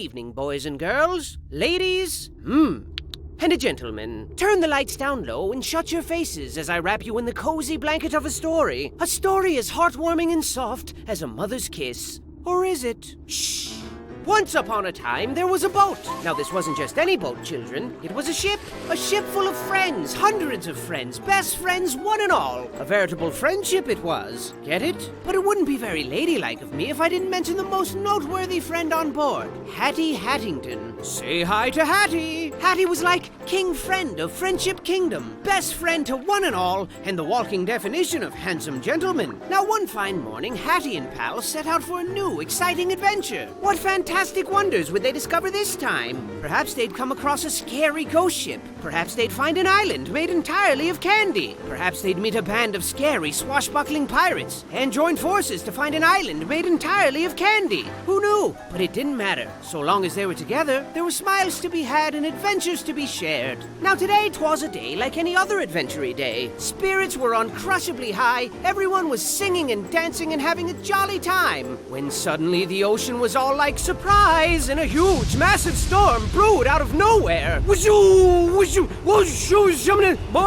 evening, boys and girls, ladies, and gentlemen. Turn the lights down low and shut your faces as I wrap you in the cozy blanket of a story. A story as heartwarming and soft as a mother's kiss. Or is it? Shh. Once upon a time, there was a boat. Now, this wasn't just any boat, children. It was a ship full of friends, hundreds of friends, best friends, one and all. A veritable friendship it was. Get it? But it wouldn't be very ladylike of me if I didn't mention the most noteworthy friend on board, Hatty Hattington. Say hi to Hatty. Hatty was like king friend of Friendship Kingdom, best friend to one and all, and the walking definition of handsome gentleman. Now, one fine morning, Hatty and pals set out for a new, exciting adventure. What fantastic wonders would they discover this time? Perhaps they'd come across a scary ghost ship. Perhaps they'd find an island made entirely of candy. Perhaps they'd meet a band of scary, swashbuckling pirates and join forces to find an island made entirely of candy. Who knew? But it didn't matter. So long as they were together, there were smiles to be had and adventures to be shared. Now today, 'twas a day like any other adventure-y day. Spirits were uncrushably high, everyone was singing and dancing and having a jolly time, when suddenly the ocean was all like surprise, and a huge, massive storm brewed out of nowhere. Boy,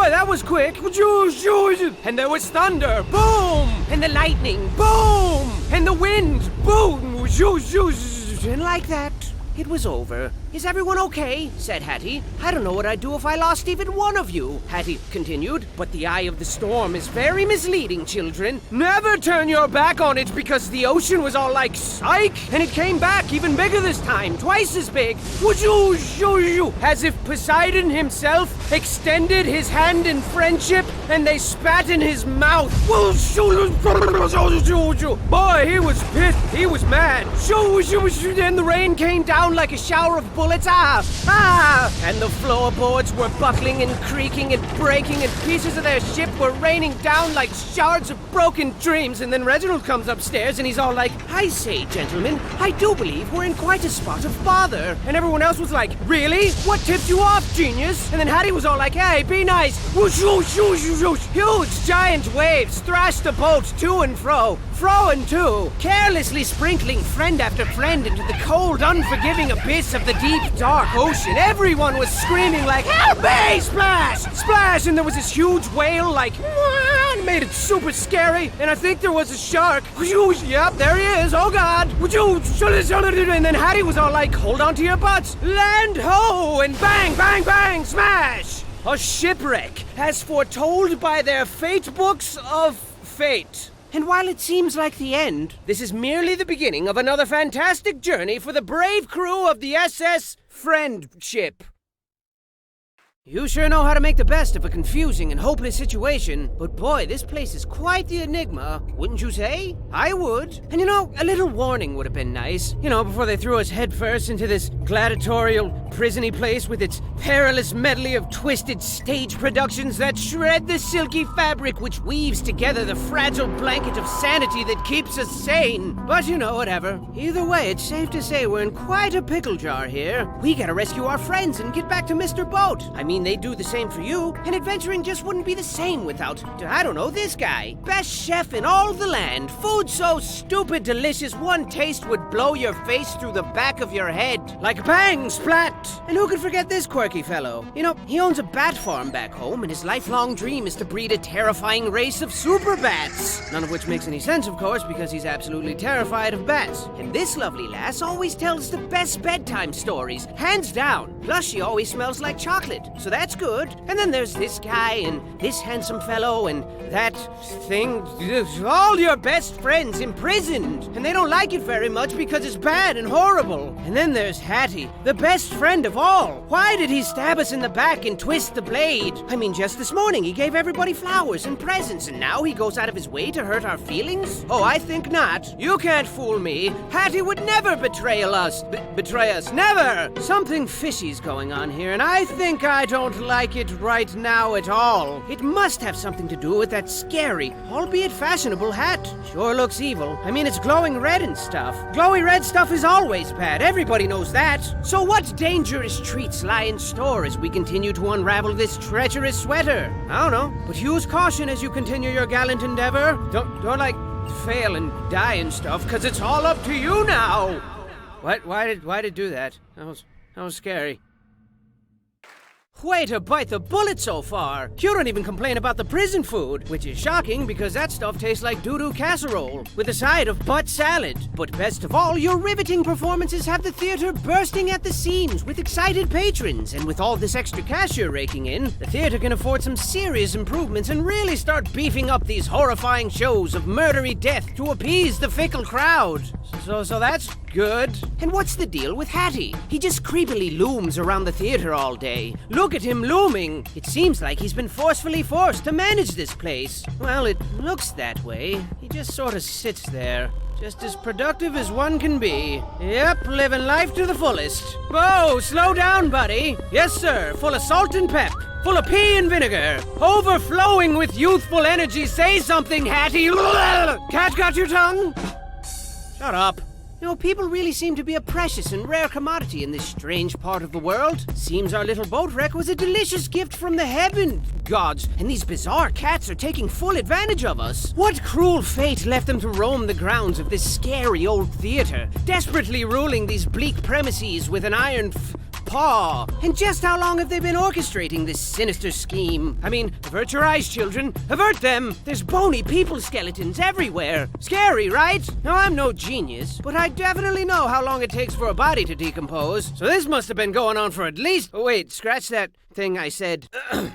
that was quick. And there was thunder, boom! And the lightning, boom! And the wind, boom! And like that, it was over. Is everyone okay? Said Hatty. I don't know what I'd do if I lost even one of you, Hatty continued. But the eye of the storm is very misleading, children. Never turn your back on it because the ocean was all like, psych! And it came back even bigger this time, twice as big. As if Poseidon himself extended his hand in friendship and they spat in his mouth. Boy, he was pissed. He was mad. And the rain came down like a shower of bullets. And the floorboards were buckling and creaking and breaking, and pieces of their ship were raining down like shards of broken dreams. And then Reginald comes upstairs and he's all like, I say, gentlemen, I do believe we're in quite a spot of bother. And everyone else was like, really? What tipped you off, genius? And then Hatty was all like, hey, be nice. Huge giant waves thrashed the boat to and fro and to, carelessly sprinkling friend after friend into the cold, unforgiving abyss of the deep, dark ocean. Everyone was screaming like, help me! Splash! Splash! And there was this huge whale like, and made it super scary. And I think there was a shark. Yep, there he is. Oh, God. And then Hatty was all like, hold on to your butts. Land ho! And bang, bang, bang, smash! A shipwreck, as foretold by their fate books of fate. And while it seems like the end, this is merely the beginning of another fantastic journey for the brave crew of the SS Friendship. You sure know how to make the best of a confusing and hopeless situation, but boy, this place is quite the enigma, wouldn't you say? I would. And you know, a little warning would have been nice, before they threw us headfirst into this gladiatorial, prisony place with its perilous medley of twisted stage productions that shred the silky fabric which weaves together the fragile blanket of sanity that keeps us sane. But whatever. Either way, it's safe to say we're in quite a pickle jar here. We gotta rescue our friends and get back to Mr. Boat. I mean, they'd do the same for you, and adventuring just wouldn't be the same without, I don't know, this guy. Best chef in all the land. Food so stupid delicious, one taste would blow your face through the back of your head. Like bang, splat! And who could forget this quirky fellow? He owns a bat farm back home, and his lifelong dream is to breed a terrifying race of super bats. None of which makes any sense, of course, because he's absolutely terrified of bats. And this lovely lass always tells the best bedtime stories, hands down. Plus, she always smells like chocolate. So that's good. And then there's this guy and this handsome fellow and that thing. All your best friends imprisoned. And they don't like it very much because it's bad and horrible. And then there's Hatty, the best friend of all. Why did he stab us in the back and twist the blade? I mean, just this morning he gave everybody flowers and presents, and now he goes out of his way to hurt our feelings? Oh, I think not. You can't fool me. Hatty would never betray us. Betray us. Never! Something fishy's going on here, and I think I don't like it right now at all. It must have something to do with that scary, albeit fashionable hat. Sure looks evil. I mean, it's glowing red and stuff. Glowy red stuff is always bad. Everybody knows that. So what dangerous treats lie in store as we continue to unravel this treacherous sweater? I don't know, but use caution as you continue your gallant endeavor. Don't fail and die and stuff, 'cause it's all up to you now. What? Why did it do that? That was scary. Way to bite the bullet so far! You don't even complain about the prison food, which is shocking because that stuff tastes like doo-doo casserole, with a side of butt salad. But best of all, your riveting performances have the theater bursting at the seams with excited patrons, and with all this extra cash you're raking in, the theater can afford some serious improvements and really start beefing up these horrifying shows of murdery death to appease the fickle crowd. So that's good. And what's the deal with Hattie? He just creepily looms around the theater all day. Look at him looming. It seems like he's been forcefully forced to manage this place. Well, it looks that way. He just sort of sits there. Just as productive as one can be. Yep, living life to the fullest. Whoa, slow down, buddy. Yes, sir, full of salt and pep. Full of pea and vinegar. Overflowing with youthful energy. Say something, Hattie. Cat got your tongue? Shut up. You know, people really seem to be a precious and rare commodity in this strange part of the world. Seems our little boat wreck was a delicious gift from the heaven gods, and these bizarre cats are taking full advantage of us. What cruel fate left them to roam the grounds of this scary old theater, desperately ruling these bleak premises with an iron paw? And just how long have they been orchestrating this sinister scheme? I mean, avert your eyes, children. Avert them! There's bony people skeletons everywhere. Scary, right? Now, I'm no genius, but I definitely know how long it takes for a body to decompose. So this must have been going on for at least... Oh, wait, scratch that thing I said.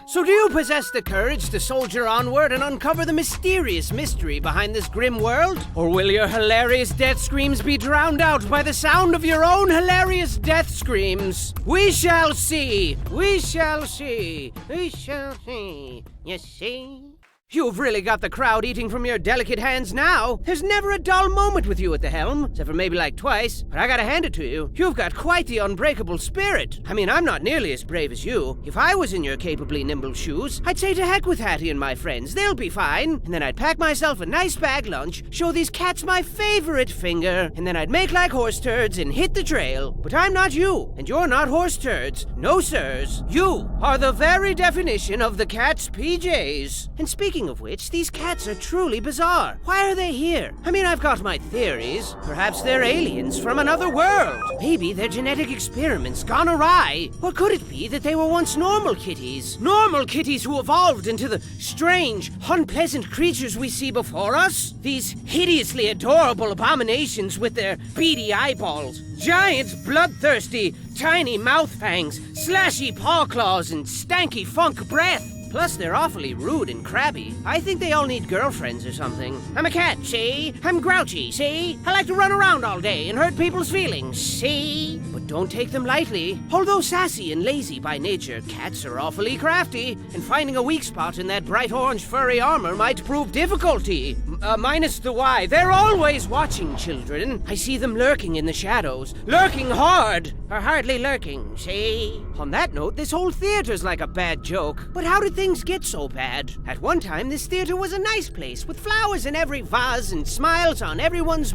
So do you possess the courage to soldier onward and uncover the mysterious mystery behind this grim world? Or will your hilarious death screams be drowned out by the sound of your own hilarious death screams? We shall see! We shall see! We shall see! You see? You've really got the crowd eating from your delicate hands now. There's never a dull moment with you at the helm, except for maybe like twice. But I gotta hand it to you. You've got quite the unbreakable spirit. I mean, I'm not nearly as brave as you. If I was in your capably nimble shoes, I'd say to heck with Hattie and my friends. They'll be fine. And then I'd pack myself a nice bag lunch, show these cats my favorite finger, and then I'd make like horse turds and hit the trail. But I'm not you, and you're not horse turds. No, sirs. You are the very definition of the cat's PJs. And speaking of which, these cats are truly bizarre. Why are they here? I mean, I've got my theories. Perhaps they're aliens from another world. Maybe their genetic experiments gone awry. Or could it be that they were once normal kitties? Normal kitties who evolved into the strange, unpleasant creatures we see before us? These hideously adorable abominations with their beady eyeballs, giant, bloodthirsty, tiny mouth fangs, slashy paw claws, and stanky funk breath. Plus, they're awfully rude and crabby. I think they all need girlfriends or something. I'm a cat, see? I'm grouchy, see? I like to run around all day and hurt people's feelings, see? But don't take them lightly. Although sassy and lazy by nature, cats are awfully crafty, and finding a weak spot in that bright orange furry armor might prove difficulty. Minus the why. They're always watching, children. I see them lurking in the shadows. Lurking hard! Or hardly lurking, see? On that note, this whole theater's like a bad joke. But how did things get so bad? At one time, this theater was a nice place, with flowers in every vase and smiles on everyone's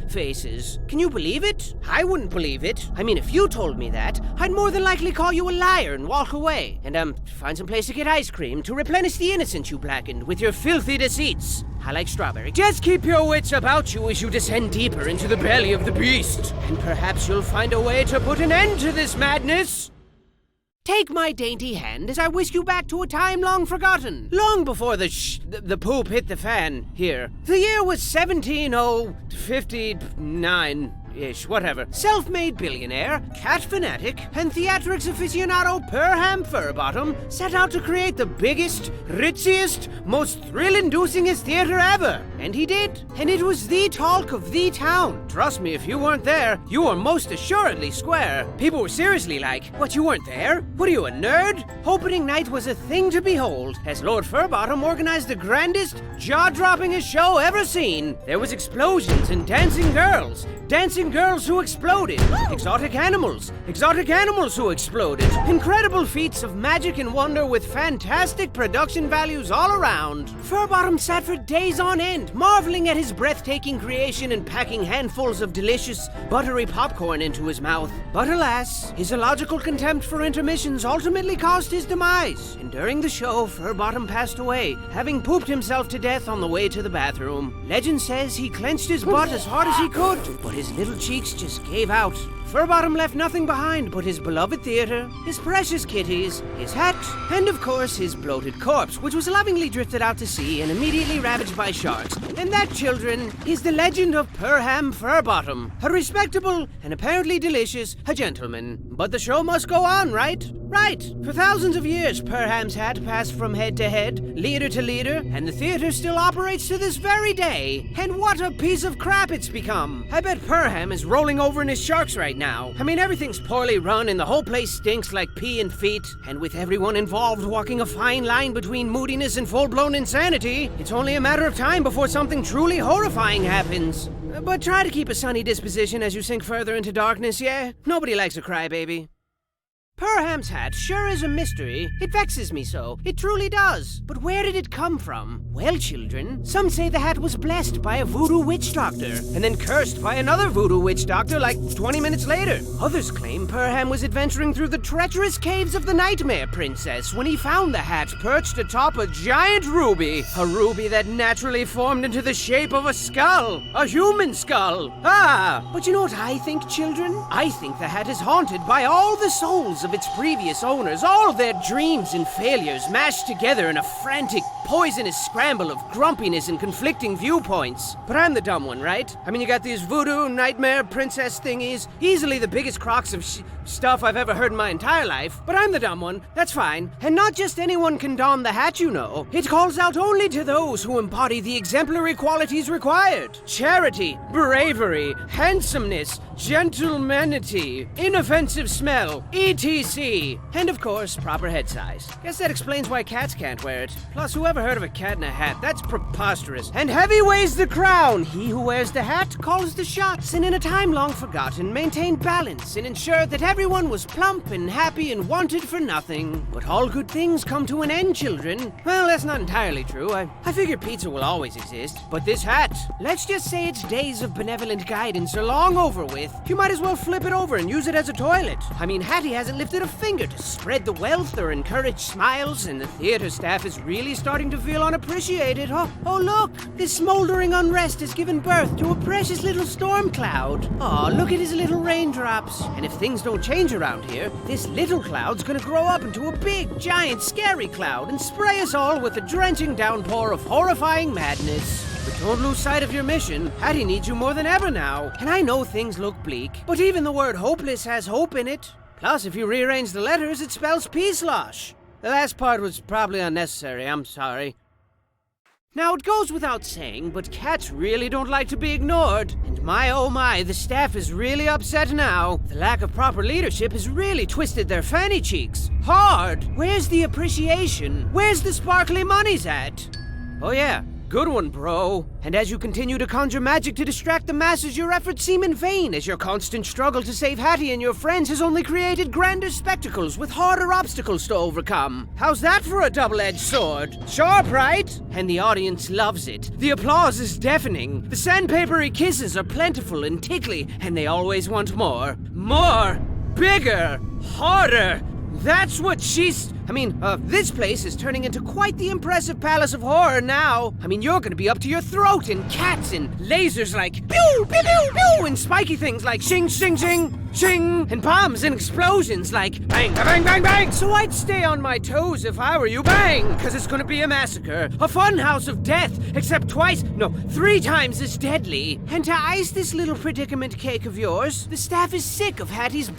faces. Can you believe it? I wouldn't believe it. I mean, if you told me that, I'd more than likely call you a liar and walk away. And, find some place to get ice cream to replenish the innocence you blackened with your filthy deceits. I like strawberry. Just keep your wits about you as you descend deeper into the belly of the beast. And perhaps you'll find a way to put an end to this madness. Take my dainty hand as I whisk you back to a time long forgotten. Long before the poop hit the fan here. The year was 17059-ish, whatever. Self-made billionaire, cat fanatic, and theatrics aficionado Perham Furbottom set out to create the biggest, ritziest, most thrill-inducingest theater ever. And he did. And it was the talk of the town. Trust me, if you weren't there, you were most assuredly square. People were seriously like, what, you weren't there? What are you, a nerd? Opening night was a thing to behold, as Lord Furbottom organized the grandest, jaw-droppingest show ever seen. There was explosions and dancing girls who exploded, exotic animals who exploded, incredible feats of magic and wonder with fantastic production values all around. Furbottom sat for days on end, marveling at his breathtaking creation and packing handfuls of delicious, buttery popcorn into his mouth. But alas, his illogical contempt for intermissions ultimately caused his demise, and during the show, Furbottom passed away, having pooped himself to death on the way to the bathroom. Legend says he clenched his butt as hard as he could, but his little little cheeks just gave out. Furbottom left nothing behind but his beloved theater, his precious kitties, his hat, and of course his bloated corpse, which was lovingly drifted out to sea and immediately ravaged by sharks. And that, children, is the legend of Perham Furbottom. A respectable and apparently delicious gentleman. But the show must go on, right? Right. For thousands of years, Perham's hat passed from head to head, leader to leader, and the theater still operates to this very day. And what a piece of crap it's become. I bet Perham is rolling over in his sharks right now. I mean, everything's poorly run and the whole place stinks like pee and feet. And with everyone involved walking a fine line between moodiness and full-blown insanity, it's only a matter of time before something truly horrifying happens. But try to keep a sunny disposition as you sink further into darkness, yeah? Nobody likes a crybaby. Perham's hat sure is a mystery. It vexes me so. It truly does. But where did it come from? Well, children, some say the hat was blessed by a voodoo witch doctor, and then cursed by another voodoo witch doctor like 20 minutes later. Others claim Perham was adventuring through the treacherous caves of the Nightmare Princess when he found the hat perched atop a giant ruby. A ruby that naturally formed into the shape of a skull. A human skull. But you know what I think, children? I think the hat is haunted by all the souls of its previous owners, all of their dreams and failures mashed together in a frantic, poisonous scramble of grumpiness and conflicting viewpoints. But I'm the dumb one, right? I mean, you got these voodoo nightmare princess thingies, easily the biggest crocs of stuff I've ever heard in my entire life. But I'm the dumb one, that's fine. And not just anyone can don the hat, you know. It calls out only to those who embody the exemplary qualities required. Charity, bravery, handsomeness, gentlemanity, inoffensive smell, etc. And of course, proper head size. Guess that explains why cats can't wear it. Plus, whoever heard of a cat in a hat? That's preposterous. And heavy weighs the crown. He who wears the hat calls the shots, and in a time long forgotten, maintained balance and ensured that everyone was plump and happy and wanted for nothing. But all good things come to an end, children. Well, that's not entirely true. I figure pizza will always exist. But this hat, let's just say its days of benevolent guidance are long over with. You might as well flip it over and use it as a toilet. I mean, Hattie hasn't lifted a finger to spread the wealth or encourage smiles, and the theater staff is really starting to feel unappreciated. Oh look! This smoldering unrest has given birth to a precious little storm cloud. Oh, look at his little raindrops. And if things don't change around here, this little cloud's gonna grow up into a big, giant, scary cloud and spray us all with a drenching downpour of horrifying madness. But don't lose sight of your mission. Hattie needs you more than ever now. And I know things look bleak, but even the word hopeless has hope in it. Plus, if you rearrange the letters, it spells peace-losh. The last part was probably unnecessary, I'm sorry. Now, it goes without saying, but cats really don't like to be ignored. And my oh my, the staff is really upset now. The lack of proper leadership has really twisted their fanny cheeks. Hard! Where's the appreciation? Where's the sparkly monies at? Oh yeah. Good one, bro. And as you continue to conjure magic to distract the masses, your efforts seem in vain, as your constant struggle to save Hattie and your friends has only created grander spectacles with harder obstacles to overcome. How's that for a double-edged sword? Sharp, right? And the audience loves it. The applause is deafening. The sandpapery kisses are plentiful and tickly, and they always want more. More! Bigger! Harder! That's what this place is turning into quite the impressive palace of horror now. I mean, you're gonna be up to your throat in cats and lasers like pew, pew, pew, pew, and spiky things like shing, shing, shing, shing, and bombs and explosions like bang, bang, bang, bang. So I'd stay on my toes if I were you, bang, because it's gonna be a massacre. A fun house of death, except 3 times as deadly. And to ice this little predicament cake of yours, the staff is sick of Hattie's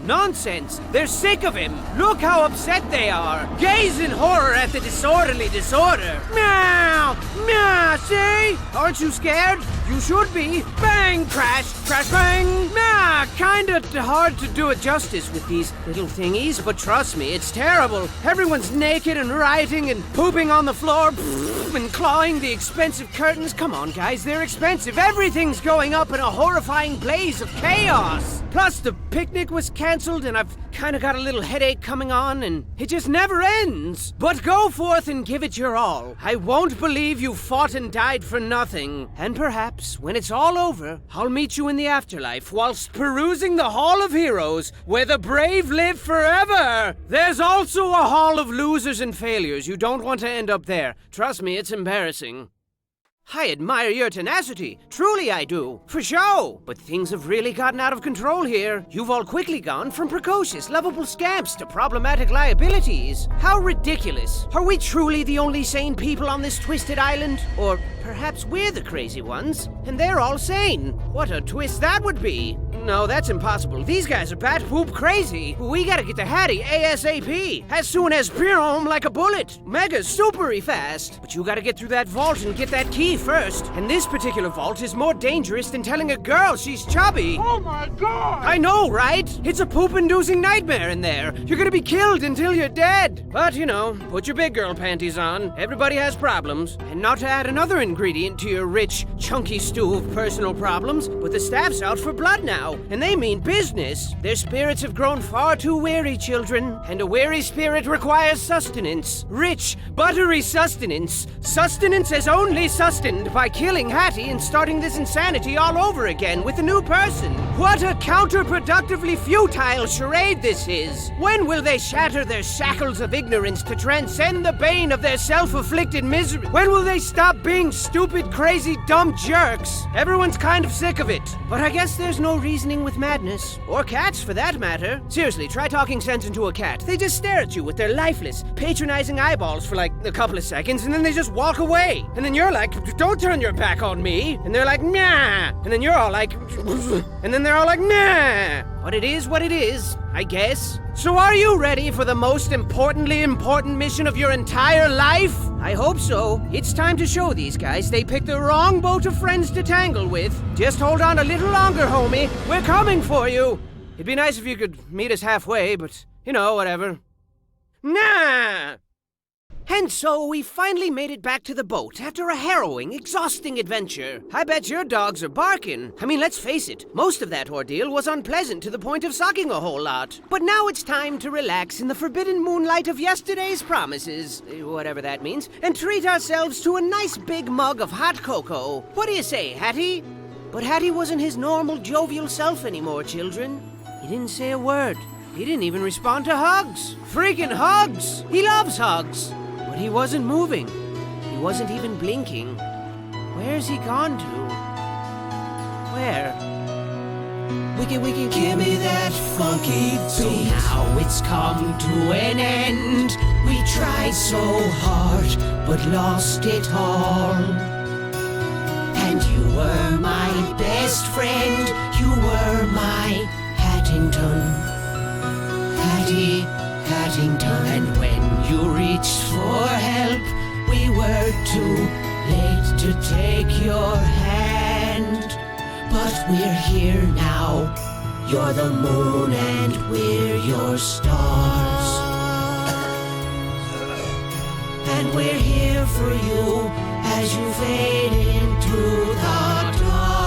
nonsense. They're sick of him. Look how upset they are. Gaze in horror at the disorderly disorder. Meow! Meow! See? Aren't you scared? You should be. Bang! Crash! Crash! Bang! Nah! Kinda hard to do it justice with these little thingies, but trust me, it's terrible. Everyone's naked and rioting and pooping on the floor and clawing the expensive curtains. Come on, guys, they're expensive. Everything's going up in a horrifying blaze of chaos. Plus, the picnic was canceled, and I've kinda got a little headache coming on, and it just never ends. But go forth and give it your all. I won't believe you fought and died for nothing. And perhaps, when it's all over, I'll meet you in the afterlife whilst perusing the Hall of Heroes, where the brave live forever. There's also a Hall of Losers and Failures. You don't want to end up there. Trust me, it's embarrassing. I admire your tenacity. Truly I do. For show. But things have really gotten out of control here. You've all quickly gone from precocious, lovable scamps to problematic liabilities. How ridiculous. Are we truly the only sane people on this twisted island? Or perhaps we're the crazy ones, and they're all sane. What a twist that would be. No, that's impossible. These guys are bat poop crazy. We gotta get to Hattie ASAP. As soon as home like a bullet. Mega supery fast. But you gotta get through that vault and get that key first. And this particular vault is more dangerous than telling a girl she's chubby. Oh my god! I know, right? It's a poop-inducing nightmare in there. You're gonna be killed until you're dead. But, you know, put your big girl panties on. Everybody has problems. And not to add another ingredient to your rich, chunky stew of personal problems, but the staff's out for blood now. And they mean business. Their spirits have grown far too weary, children. And a weary spirit requires sustenance. Rich, buttery sustenance. Sustenance as only sustained by killing Hattie and starting this insanity all over again with a new person. What a counterproductively futile charade this is. When will they shatter their shackles of ignorance to transcend the bane of their self-afflicted misery? When will they stop being stupid, crazy, dumb jerks? Everyone's kind of sick of it. But I guess there's no reasoning with madness. Or cats, for that matter. Seriously, try talking sense into a cat. They just stare at you with their lifeless, patronizing eyeballs for like a couple of seconds, and then they just walk away. And then you're like, don't turn your back on me. And they're like, nah. And then you're all like, and then they're all like, nah. But it is what it is, I guess. So are you ready for the most importantly important mission of your entire life? I hope so. It's time to show these guys they picked the wrong boat of friends to tangle with. Just hold on a little longer, homie. We're coming for you. It'd be nice if you could meet us halfway, but, you know, whatever. Nah! And so we finally made it back to the boat after a harrowing, exhausting adventure. I bet your dogs are barking. I mean, let's face it, most of that ordeal was unpleasant to the point of sucking a whole lot. But now it's time to relax in the forbidden moonlight of yesterday's promises, whatever that means, and treat ourselves to a nice big mug of hot cocoa. What do you say, Hattie? But Hattie wasn't his normal, jovial self anymore, children. He didn't say a word. He didn't even respond to hugs. Freaking hugs! He loves hugs. But he wasn't moving. He wasn't even blinking. Where's he gone to? Where? Wiki, give me that funky beat. So now it's come to an end. We tried so hard, but lost it all. And you were my best friend. You were my Hattington. Hatty Hattington. And when you reached for help, we were too late to take your hand. But we're here now. You're the moon and we're your stars. And we're here for you as you fade into the dark.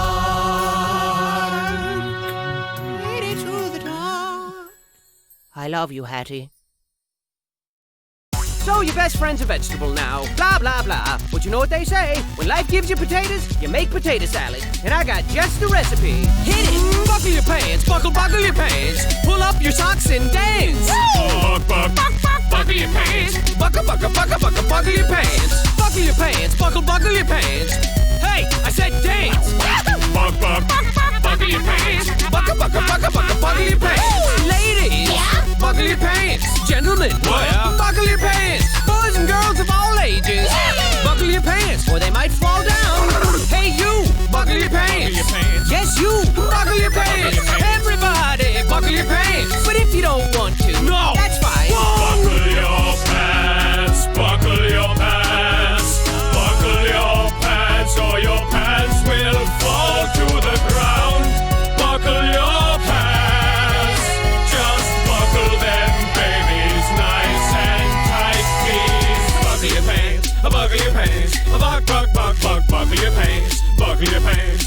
Fade into the dark. I love you, Hattie. So your best friend's a vegetable now. Blah, blah, blah. But you know what they say? When life gives you potatoes, you make potato salad. And I got just the recipe. Hit it! Buckle your pants, buckle your pants. Pull up your socks and dance. Buckle your pants. Buckle your pants. Buckle your pants, buckle your pants. Hey, I said dance. Buckle your pants. Buckle your pants. Ladies, buckle your pants. Gentlemen, buckle your pants. Boys and girls of all ages, buckle your pants or they might fall down. Hey you, buckle your pants. Yes you, buckle your pants. Everybody, buckle your pants. But if you don't want to, no, that's fine. Buckle your pants, buckle your pants. Buckle your pants or your pants will fall to the ground. Buckle your pants, just buckle them babies nice and tight, please. Buckle your pants, buckle your pants, buckle your pants, buckle your pants.